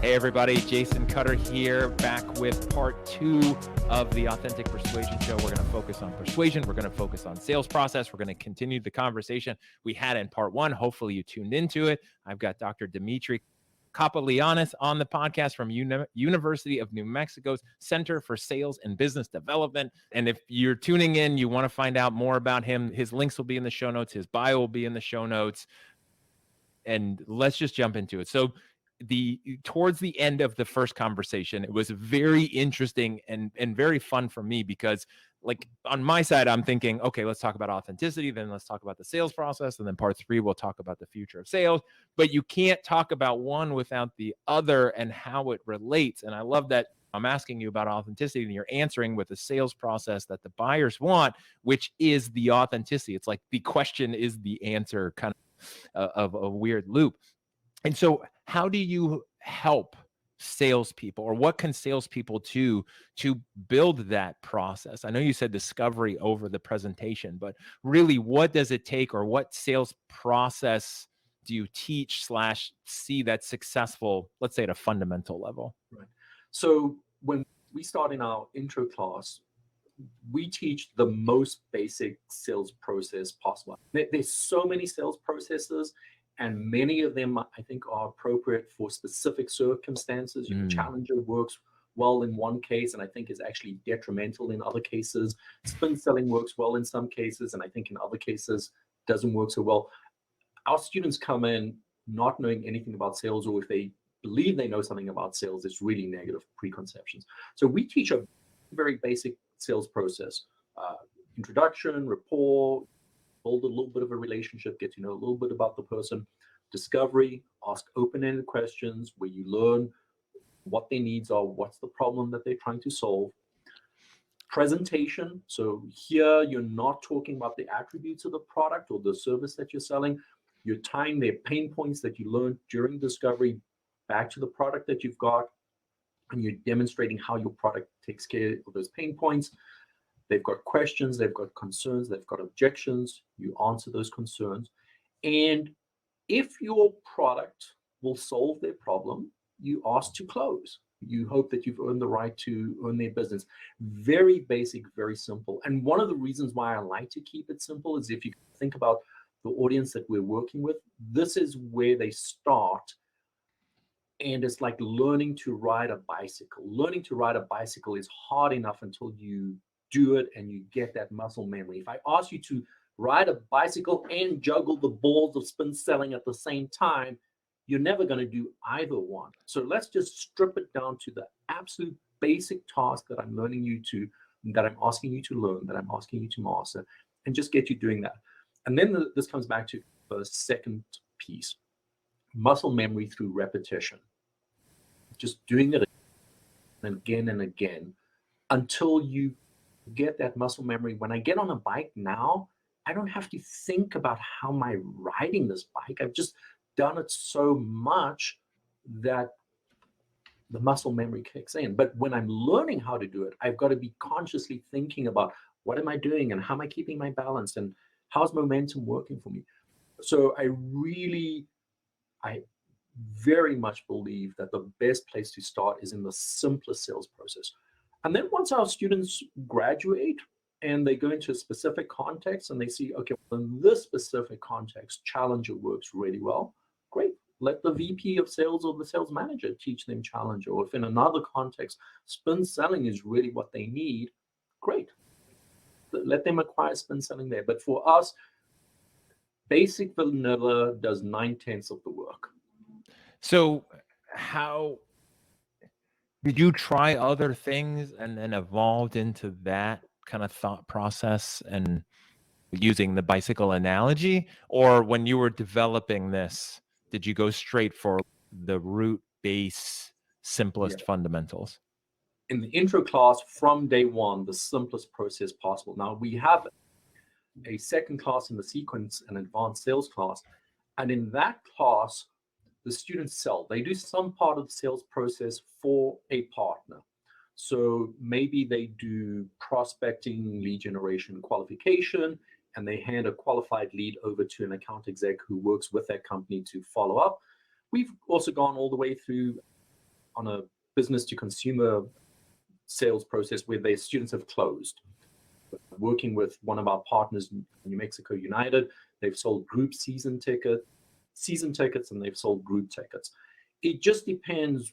Hey everybody, Jason Cutter here, back with part 2 of the Authentic Persuasion Show. We're going to focus on persuasion. We're going to focus on sales process. We're going to continue the conversation we had in part 1. Hopefully you tuned into it. I've got Dr. Dimitri Kapolianis on the podcast from University of New Mexico's Center for Sales and Business Development. And if you're tuning in, you want to find out more about him, his links will be in the show notes. His bio will be in the show notes. And let's just jump into it. So towards the end of the first conversation, it was very interesting and very fun for me because, like, on my side, I'm thinking, okay, let's talk about authenticity, then let's talk about the sales process, and then part 3, we'll talk about the future of sales. But you can't talk about one without the other and how it relates. And I love that I'm asking you about authenticity and you're answering with a sales process that the buyers want, which is the authenticity. It's like the question is the answer, kind of a weird loop. And so how do you help salespeople, or what can salespeople do to build that process? I know you said discovery over the presentation, but really what does it take, or what sales process do you teach / see that's successful, let's say at a fundamental level? Right. So when we start in our intro class, we teach the most basic sales process possible. There's so many sales processes, and many of them, I think, are appropriate for specific circumstances. Challenger works well in one case, and I think is actually detrimental in other cases. Spin selling works well in some cases, and I think in other cases doesn't work so well. Our students come in not knowing anything about sales, or if they believe they know something about sales, it's really negative preconceptions. So we teach a very basic sales process: introduction, rapport, build a little bit of a relationship, get to know a little bit about the person. Discovery, ask open-ended questions where you learn what their needs are, what's the problem that they're trying to solve. Presentation, so here you're not talking about the attributes of the product or the service that you're selling. You're tying their pain points that you learned during discovery back to the product that you've got, and you're demonstrating how your product takes care of those pain points. They've got questions, they've got concerns, they've got objections. You answer those concerns. And if your product will solve their problem, you ask to close. You hope that you've earned the right to earn their business. Very basic, very simple. And one of the reasons why I like to keep it simple is, if you think about the audience that we're working with, this is where they start. And it's like learning to ride a bicycle. Learning to ride a bicycle is hard enough until you do it and you get that muscle memory. If I ask you to ride a bicycle and juggle the balls of spin selling at the same time, you're never going to do either one. So let's just strip it down to the absolute basic task that I'm learning you to, that I'm asking you to learn, that I'm asking you to master, and just get you doing that. And then this comes back to the second piece: muscle memory through repetition. Just doing it again and again until you get that muscle memory. When I get on a bike now, I don't have to think about how am I riding this bike. I've just done it so much that the muscle memory kicks in. But when I'm learning how to do it, I've got to be consciously thinking about what am I doing and how am I keeping my balance and how's momentum working for me. So I very much believe that the best place to start is in the simplest sales process. And then once our students graduate and they go into a specific context and they see, okay, well, in this specific context, Challenger works really well, great. Let the VP of sales or the sales manager teach them Challenger. Or if in another context, spin selling is really what they need, great. Let them acquire spin selling there. But for us, basic vanilla does 9/10 of the work. So how did you try other things and then evolved into that kind of thought process and using the bicycle analogy? Or when you were developing this, did you go straight for the root base, simplest fundamentals? In the intro class, from day one, the simplest process possible. Now, we have a second class in the sequence, an advanced sales class. And in that class, the students sell. They do some part of the sales process for a partner. So maybe they do prospecting, lead generation, qualification, and they hand a qualified lead over to an account exec who works with that company to follow up. We've also gone all the way through a business to consumer sales process where their students have closed. Working with one of our partners, New Mexico United, they've sold group season tickets, and they've sold group tickets. It just depends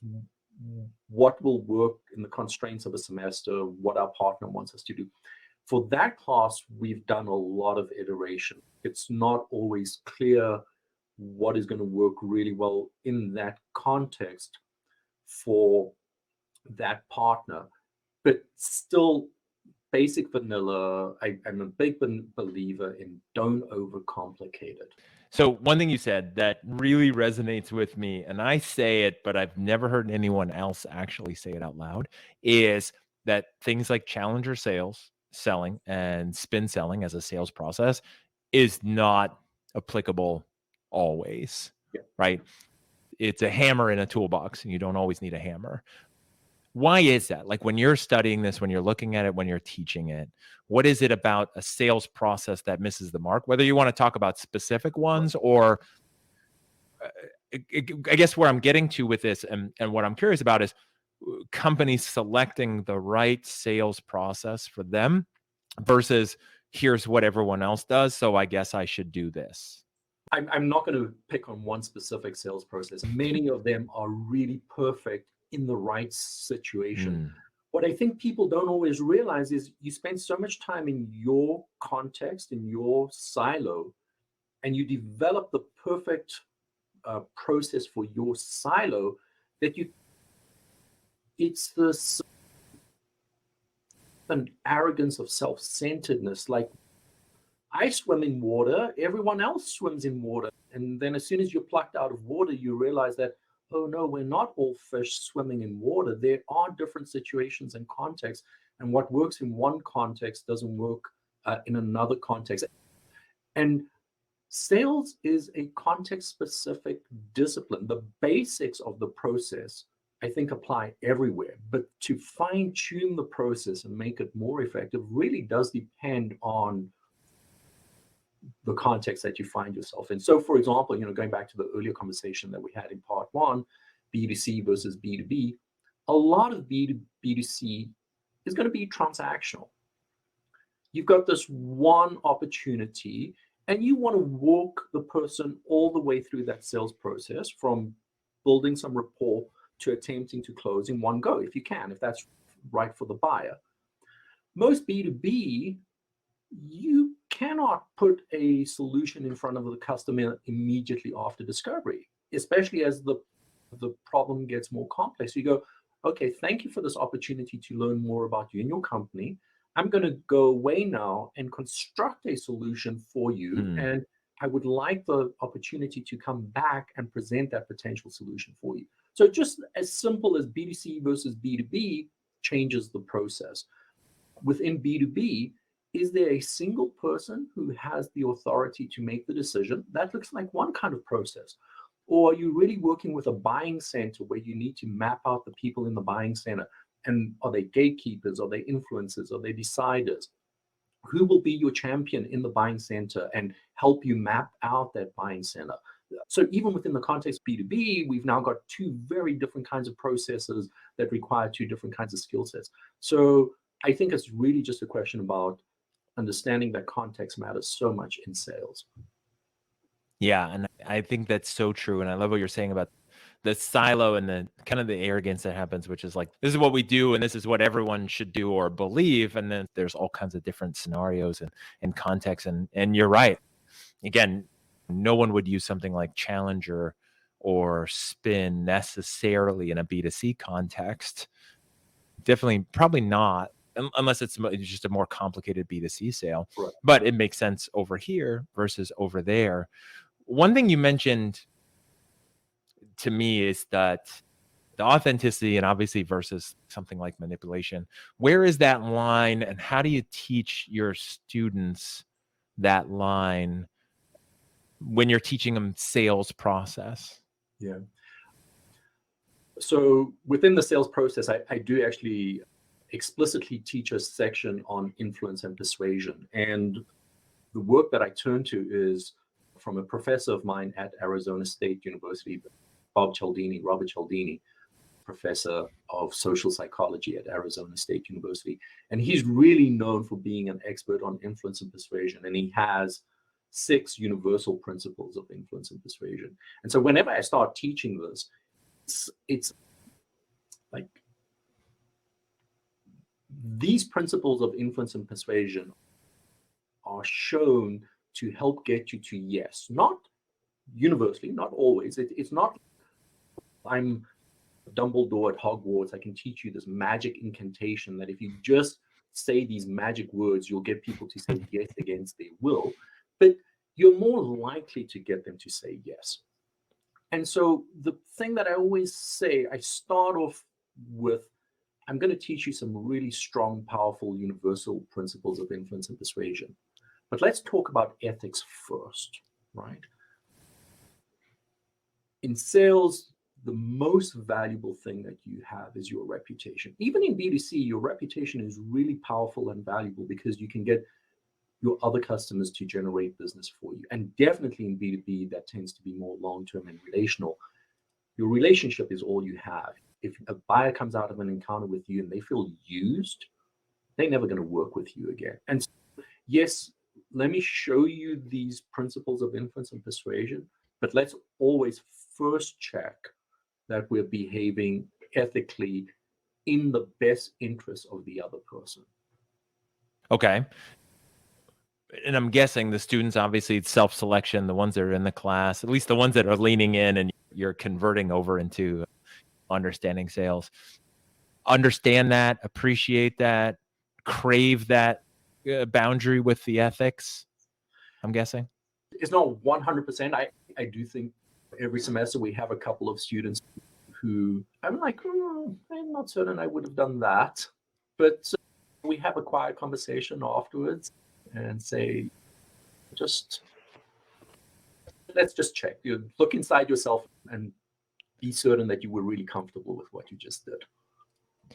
what will work in the constraints of a semester, what our partner wants us to do. For that class, we've done a lot of iteration. It's not always clear what is going to work really well in that context for that partner, but still basic vanilla. I'm a big believer in don't overcomplicate it. So one thing you said that really resonates with me, and I say it, but I've never heard anyone else actually say it out loud, is that things like challenger sales, selling, and spin selling as a sales process is not applicable always, Yeah. right? It's a hammer in a toolbox, and you don't always need a hammer. Why is that? Like when you're studying this, when you're looking at it, when you're teaching it, what is it about a sales process that misses the mark? Whether you want to talk about specific ones or I guess where I'm getting to with this and what I'm curious about is companies selecting the right sales process for them versus here's what everyone else does, so I guess I should do this. I'm not going to pick on one specific sales process. Many of them are really perfect in the right situation. What I think people don't always realize is you spend so much time in your context, in your silo, and you develop the perfect process for your silo that it's this an arrogance of self-centeredness. Like, I swim in water, everyone else swims in water. And then as soon as you're plucked out of water, you realize that, oh no, we're not all fish swimming in water. There are different situations and contexts. And what works in one context doesn't work in another context. And sales is a context-specific discipline. The basics of the process, I think, apply everywhere. But to fine-tune the process and make it more effective really does depend on the context that you find yourself in. So, for example, going back to the earlier conversation that we had in part one, B2C versus B2B, a lot of B2C is going to be transactional. You've got this one opportunity, and you want to walk the person all the way through that sales process from building some rapport to attempting to close in one go, if you can, if that's right for the buyer. Most B2B, you cannot put a solution in front of the customer immediately after discovery, especially as the problem gets more complex. You go, okay, thank you for this opportunity to learn more about you and your company. I'm going to go away now and construct a solution for you. And I would like the opportunity to come back and present that potential solution for you. So just as simple as B2C versus B2B changes the process. Within B2B, is there a single person who has the authority to make the decision? That looks like one kind of process. Or are you really working with a buying center where you need to map out the people in the buying center? And are they gatekeepers? Are they influencers? Are they deciders? Who will be your champion in the buying center and help you map out that buying center? So even within the context of B2B, we've now got two very different kinds of processes that require two different kinds of skill sets. So I think it's really just a question about understanding that context matters so much in sales. Yeah, and I think that's so true. And I love what you're saying about the silo and the kind of the arrogance that happens, which is like, this is what we do and this is what everyone should do or believe. And then there's all kinds of different scenarios and contexts. And you're right. Again, no one would use something like Challenger or Spin necessarily in a B2C context. Definitely, probably not, unless it's just a more complicated B2C sale. Right. But it makes sense over here versus over there. One thing you mentioned to me is that the authenticity and obviously versus something like manipulation. Where is that line and how do you teach your students that line when you're teaching them sales process? Yeah. So within the sales process, I do actually explicitly teach a section on influence and persuasion. And the work that I turn to is from a professor of mine at Arizona State University, Robert Cialdini. professor of social psychology at Arizona State University. And he's really known for being an expert on influence and persuasion. And he has 6 universal principles of influence and persuasion. And so whenever I start teaching this, it's like these principles of influence and persuasion are shown to help get you to yes, not universally, not always. It's not I'm Dumbledore at Hogwarts. I can teach you this magic incantation that if you just say these magic words, you'll get people to say yes against their will. But you're more likely to get them to say yes. And so the thing that I always say, I start off with, I'm going to teach you some really strong, powerful, universal principles of influence and persuasion. But let's talk about ethics first, right? In sales, the most valuable thing that you have is your reputation. Even in B2C, your reputation is really powerful and valuable because you can get your other customers to generate business for you. And definitely in B2B, that tends to be more long-term and relational. Your relationship is all you have. If a buyer comes out of an encounter with you and they feel used, they're never going to work with you again. And so, yes, let me show you these principles of influence and persuasion, but let's always first check that we're behaving ethically in the best interest of the other person. Okay. And I'm guessing the students, obviously it's self-selection, the ones that are in the class, at least the ones that are leaning in and you're converting over into understanding sales. Understand that, appreciate that, crave that boundary with the ethics, I'm guessing. It's not 100%. I do think every semester we have a couple of students who I'm like, I'm not certain I would have done that. But we have a quiet conversation afterwards and say, let's just check. You look inside yourself and be certain that you were really comfortable with what you just did.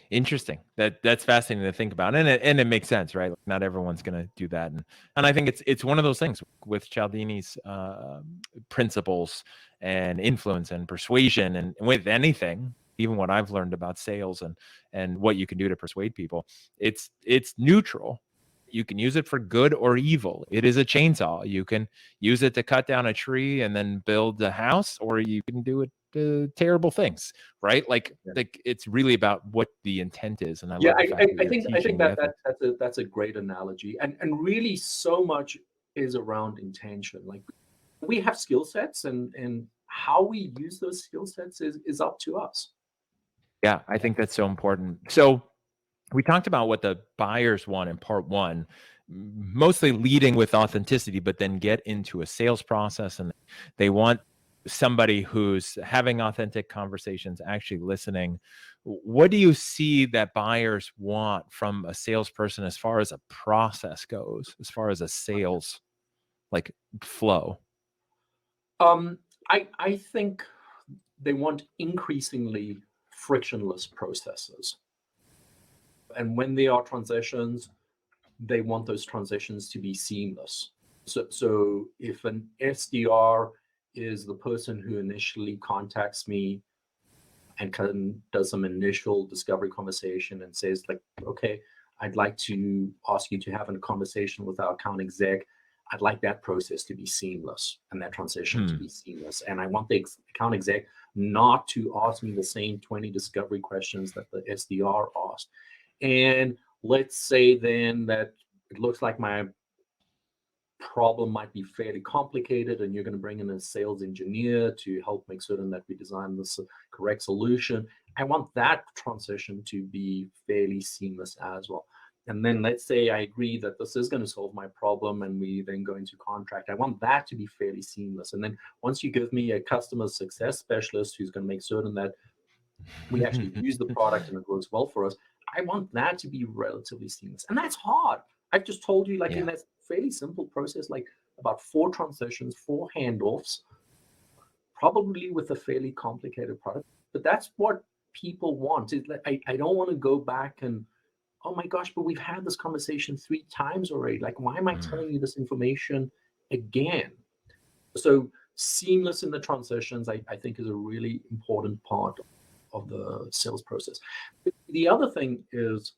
Interesting. That's fascinating to think about, and it makes sense, right? Not everyone's going to do that, and I think it's one of those things with Cialdini's principles and influence and persuasion, and with anything, even what I've learned about sales and what you can do to persuade people, it's neutral. You can use it for good or evil. It is a chainsaw. You can use it to cut down a tree and then build a house, or you can do it terrible things, right? Like it's really about what the intent is. And I think that's a great analogy, and really so much is around intention. Like we have skill sets, and how we use those skill sets is up to us. Yeah, I think that's so important. So we talked about what the buyers want in part 1, mostly leading with authenticity, but then get into a sales process, and they want somebody who's having authentic conversations, actually listening. What do you see that buyers want from a salesperson as far as a process goes, as far as a sales like flow? I think they want increasingly frictionless processes. And when there are transitions, they want those transitions to be seamless. So if an SDR is the person who initially contacts me and does some initial discovery conversation and says like, okay, I'd like to ask you to have a conversation with our account exec. I'd like that process to be seamless and that transition to be seamless. And I want the account exec not to ask me the same 20 discovery questions that the SDR asked. And let's say then that it looks like my problem might be fairly complicated and you're going to bring in a sales engineer to help make certain that we design the correct solution. I want that transition to be fairly seamless as well. And then let's say I agree that this is going to solve my problem and we then go into contract. I want that to be fairly seamless. And then once you give me a customer success specialist who's going to make certain that we actually use the product and it works well for us, I want that to be relatively seamless. And that's hard. I've just told you, like in that fairly simple process, like about 4 transitions, 4 handoffs, probably with a fairly complicated product. But that's what people want. I don't want to go back and, oh my gosh, but we've had this conversation 3 times already. Like, why am I telling you this information again? So seamless in the transitions, I think, is a really important part of the sales process. The other thing is,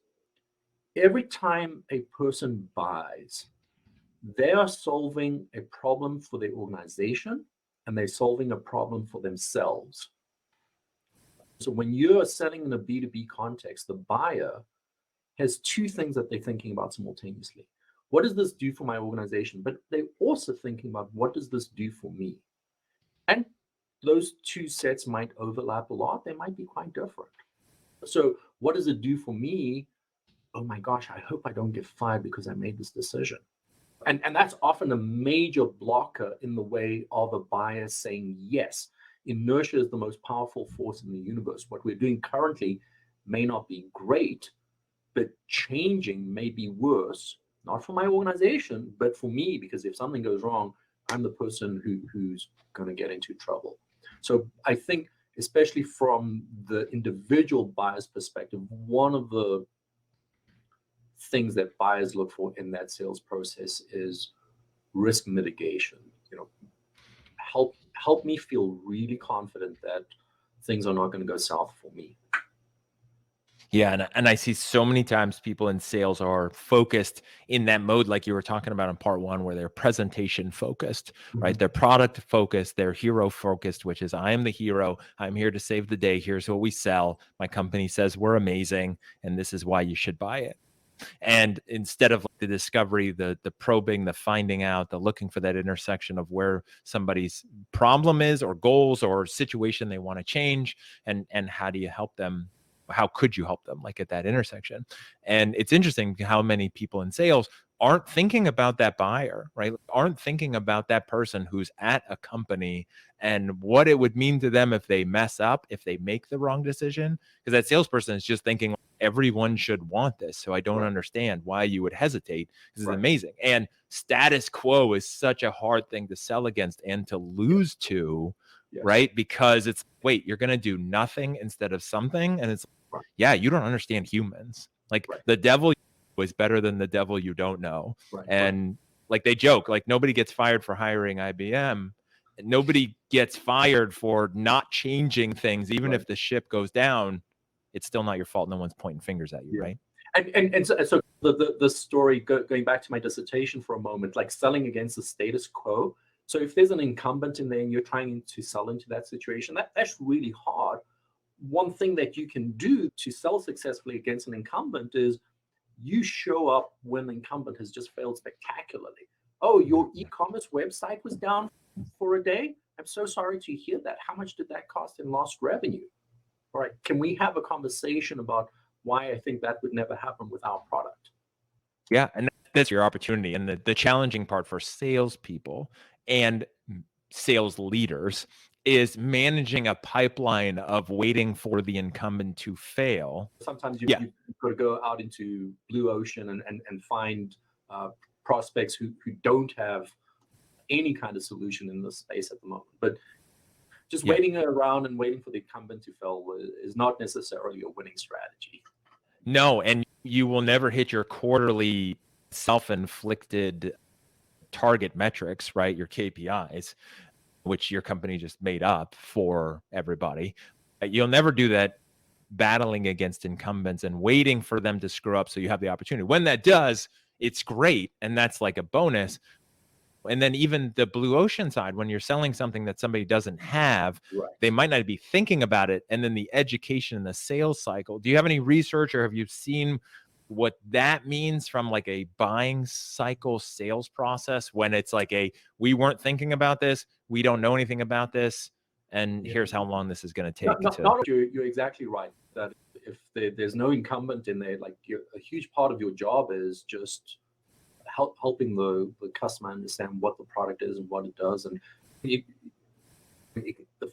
every time a person buys, they are solving a problem for their organization and they're solving a problem for themselves. So when you're selling in a B2B context, the buyer has two things that they're thinking about simultaneously. What does this do for my organization? But they're also thinking about, what does this do for me? And those two sets might overlap a lot. They might be quite different. So what does it do for me? Oh my gosh, I hope I don't get fired because I made this decision. And that's often a major blocker in the way of a buyer saying yes. Inertia is the most powerful force in the universe. What we're doing currently may not be great, but changing may be worse, not for my organization, but for me, because if something goes wrong, I'm the person who's going to get into trouble. So I think, especially from the individual buyer's perspective, one of the things that buyers look for in that sales process is risk mitigation. Help me feel really confident that things are not going to go south for me. Yeah, and I see so many times people in sales are focused in that mode, like you were talking about in part one, where they're presentation focused, right? They're product focused, they're hero focused, which is, I am the hero. I'm here to save the day. Here's what we sell. My company says we're amazing, and this is why you should buy it. And instead of the discovery, the probing, the finding out, the looking for that intersection of where somebody's problem is or goals or situation they want to change, and how do you help them? How could you help them, like at that intersection? And it's interesting how many people in sales aren't thinking about that buyer, right? Aren't thinking about that person who's at a company and what it would mean to them if they mess up, if they make the wrong decision. Because that salesperson is just thinking, everyone should want this. So I don't understand why you would hesitate. This is amazing. And status quo is such a hard thing to sell against and to lose to, right? Because it's, wait, you're going to do nothing instead of something. And it's, yeah, you don't understand humans. Like the devil is better than the devil you don't know. And like they joke, like nobody gets fired for hiring IBM. Nobody gets fired for not changing things. Even if the ship goes down, it's still not your fault. No one's pointing fingers at you, right? And so the story, going back to my dissertation for a moment, like selling against the status quo. So if there's an incumbent in there and you're trying to sell into that situation, that's really hard. One thing that you can do to sell successfully against an incumbent is you show up when the incumbent has just failed spectacularly. Oh, your e-commerce website was down for a day? I'm so sorry to hear that. How much did that cost in lost revenue? All right, can we have a conversation about why I think that would never happen with our product? Yeah, and that's your opportunity. And the challenging part for salespeople and sales leaders is managing a pipeline of waiting for the incumbent to fail. Sometimes you've got to go out into blue ocean and find prospects who don't have any kind of solution in this space at the moment. But just waiting around and waiting for the incumbent to fail is not necessarily a winning strategy. No, and you will never hit your quarterly self-inflicted target metrics, right? Your KPIs, which your company just made up for everybody. You'll never do that battling against incumbents and waiting for them to screw up so you have the opportunity. When that does, it's great, and that's like a bonus. And then even the blue ocean side, when you're selling something that somebody doesn't have, they might not be thinking about it. And then the education and the sales cycle. Do you have any research or have you seen what that means from like a buying cycle sales process when it's like we weren't thinking about this, we don't know anything about this, and here's how long this is going to take? You're exactly right. That if there's no incumbent in there, like a huge part of your job is just helping the customer understand what the product is and what it does. And the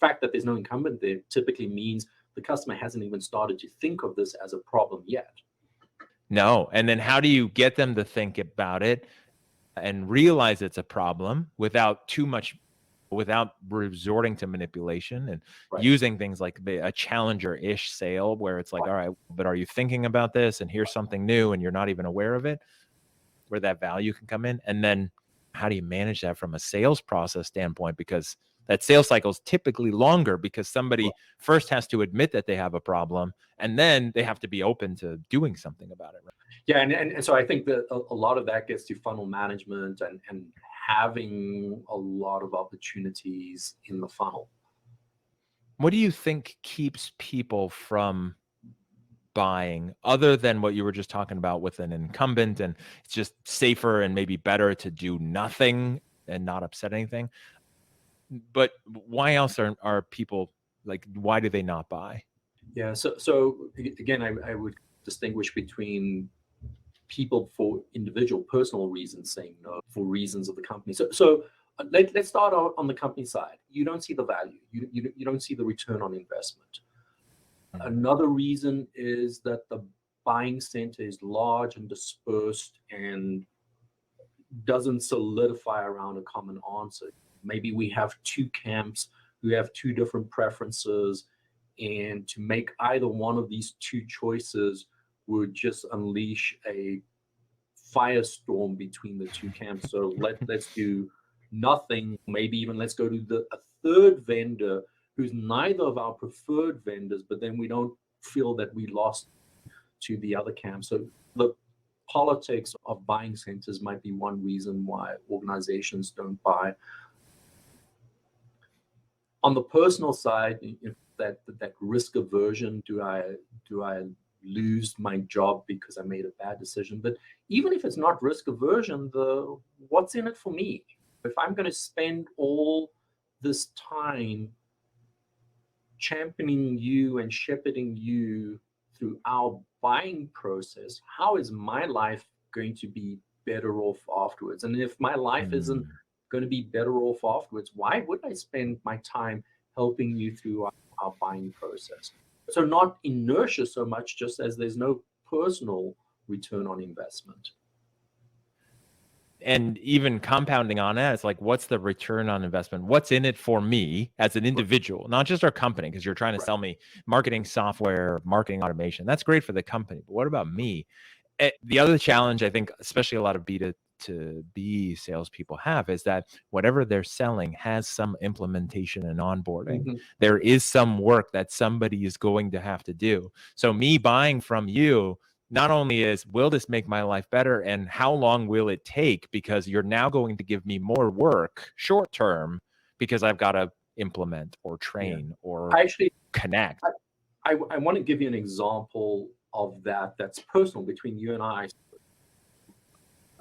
fact that there's no incumbent there typically means the customer hasn't even started to think of this as a problem yet. No. And then how do you get them to think about it and realize it's a problem without resorting to manipulation and using things like a challenger-ish sale where it's like, all right, but are you thinking about this? And here's something new and you're not even aware of it, where that value can come in. And then how do you manage that from a sales process standpoint? Because that sales cycle is typically longer because somebody first has to admit that they have a problem, and then they have to be open to doing something about it. Right? Yeah, and so I think that a lot of that gets to funnel management and having a lot of opportunities in the funnel. What do you think keeps people from buying, other than what you were just talking about with an incumbent, and it's just safer and maybe better to do nothing and not upset anything? But why else are people, like, why do they not buy? Yeah, so again, I would distinguish between people for individual personal reasons saying no for reasons of the company. So let's start out on the company side. You don't see the value. You don't see the return on investment. Another reason is that the buying center is large and dispersed and doesn't solidify around a common answer. Maybe we have two camps who have two different preferences, and to make either one of these two choices would just unleash a firestorm between the two camps. So let's do nothing. Maybe even let's go to a third vendor who's neither of our preferred vendors, but then we don't feel that we lost to the other camp. So the politics of buying centers might be one reason why organizations don't buy. On the personal side, that risk aversion, do I lose my job because I made a bad decision? But even if it's not risk aversion, what's in it for me? If I'm going to spend all this time championing you and shepherding you through our buying process, how is my life going to be better off afterwards? And if my life isn't going to be better off afterwards, why would I spend my time helping you through our buying process? So not inertia so much, just as there's no personal return on investment. And even compounding on that, it's like, what's the return on investment? What's in it for me as an individual, not just our company? Because you're trying to sell me marketing software, marketing automation. That's great for the company. But what about me? The other challenge, I think, especially a lot of B2B salespeople have, is that whatever they're selling has some implementation and onboarding. There is some work that somebody is going to have to do. So me buying from you, not only will this make my life better, and how long will it take? Because you're now going to give me more work short term because I've got to implement or train or actually connect. I want to give you an example of that's personal between you and I.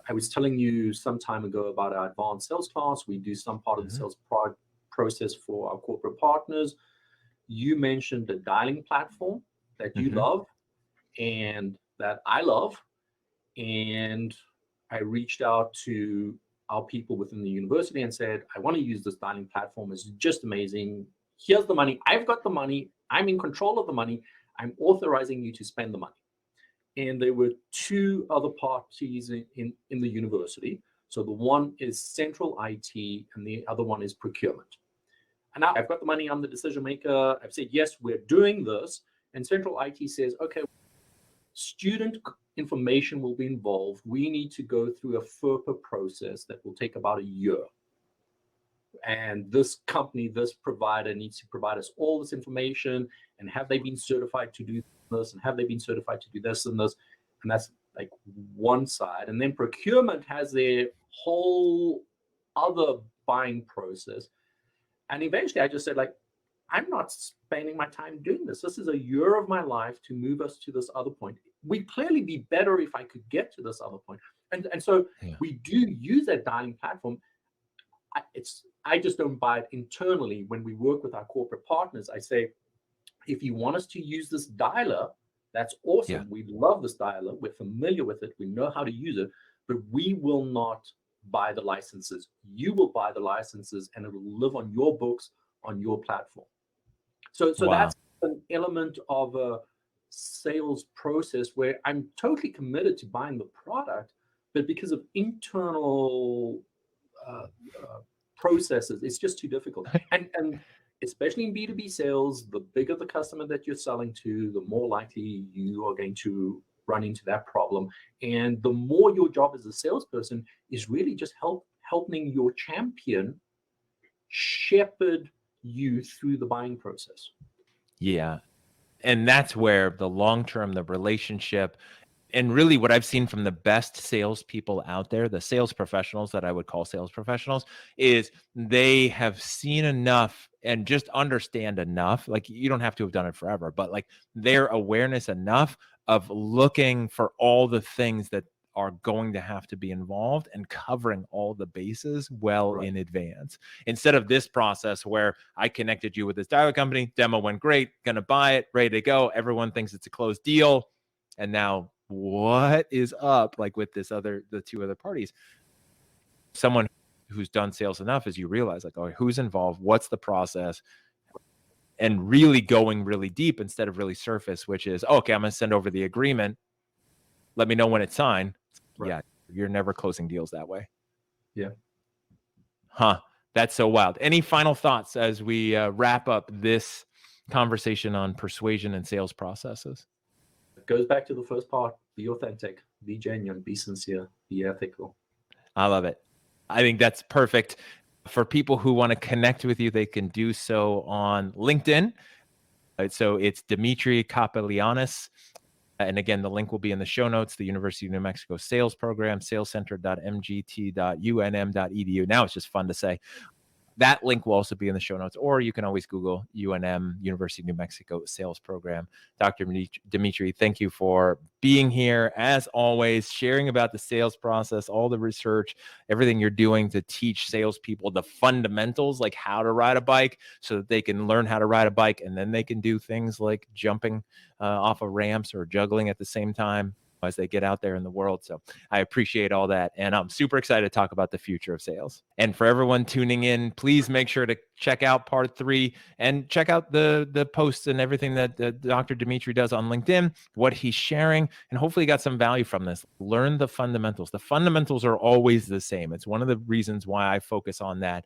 I was telling you some time ago about our advanced sales class. We do some part of the sales process for our corporate partners. You mentioned a dialing platform that you love and that I love. And I reached out to our people within the university and said, I want to use this dialing platform. It's just amazing. Here's the money. I've got the money. I'm in control of the money. I'm authorizing you to spend the money. And there were two other parties in the university. So the one is central IT and the other one is procurement. And now I've got the money. I'm the decision maker. I've said, yes, we're doing this. And central IT says, okay, student information will be involved. We need to go through a FERPA process that will take about a year. And this company, this provider needs to provide us all this information. And have they been certified to do this? And have they been certified to do this and this? And that's like one side. And then procurement has their whole other buying process. And eventually I just said, like, I'm not spending my time doing this. This is a year of my life to move us to this other point. We'd clearly be better if I could get to this other point. And so we do use that dialing platform. I just don't buy it internally. When we work with our corporate partners, I say, if you want us to use this dialer, that's awesome. Yeah. We love this dialer. We're familiar with it. We know how to use it, but we will not buy the licenses. You will buy the licenses and it will live on your books, on your platform. So that's an element of a sales process where I'm totally committed to buying the product, but because of internal processes, it's just too difficult. And especially in B2B sales, the bigger the customer that you're selling to, the more likely you are going to run into that problem. And the more your job as a salesperson is really just helping your champion shepherd you through the buying process. Yeah. And that's where the long-term, the relationship, and really what I've seen from the best salespeople out there, the sales professionals that I would call sales professionals, is they have seen enough and just understand enough. Like, you don't have to have done it forever, but like their awareness enough of looking for all the things that are going to have to be involved and covering all the bases well in advance, instead of this process where I connected you with this dial company, demo went great, gonna buy it, ready to go. Everyone thinks it's a closed deal. And now what is up, like with the two other parties? Someone who's done sales enough is you realize, like, oh, who's involved, what's the process, and really going really deep instead of really surface, which is, okay, I'm gonna send over the agreement, let me know when it's signed. Yeah, you're never closing deals that way. Yeah. That's so wild. Any final thoughts as we wrap up this conversation on persuasion and sales processes? It goes back to the first part: be authentic, be genuine, be sincere, be ethical. I love it. I think that's perfect. For people who want to connect with you, they can do so on LinkedIn. So it's Dimitri Kapolianis. And again, the link will be in the show notes, the University of New Mexico sales program, salescenter.mgt.unm.edu. Now it's just fun to say. That link will also be in the show notes, or you can always Google UNM, University of New Mexico Sales Program. Dr. Dimitri, thank you for being here. As always, sharing about the sales process, all the research, everything you're doing to teach salespeople the fundamentals, like how to ride a bike, so that they can learn how to ride a bike, and then they can do things like jumping off of ramps or juggling at the same time as they get out there in the world. So I appreciate all that. And I'm super excited to talk about the future of sales. And for everyone tuning in, please make sure to check out part 3 and check out the posts and everything that Dr. Dimitri does on LinkedIn, what he's sharing, and hopefully you got some value from this. Learn the fundamentals. The fundamentals are always the same. It's one of the reasons why I focus on that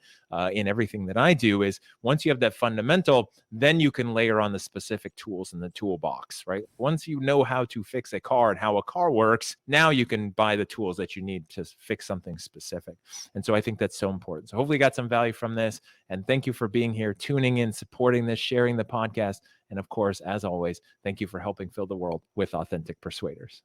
in everything that I do, is once you have that fundamental, then you can layer on the specific tools in the toolbox, right? Once you know how to fix a car and how a car works, now you can buy the tools that you need to fix something specific. And so I think that's so important. So hopefully you got some value from this. And thank you for being here, tuning in, supporting this, sharing the podcast. And of course, as always, thank you for helping fill the world with authentic persuaders.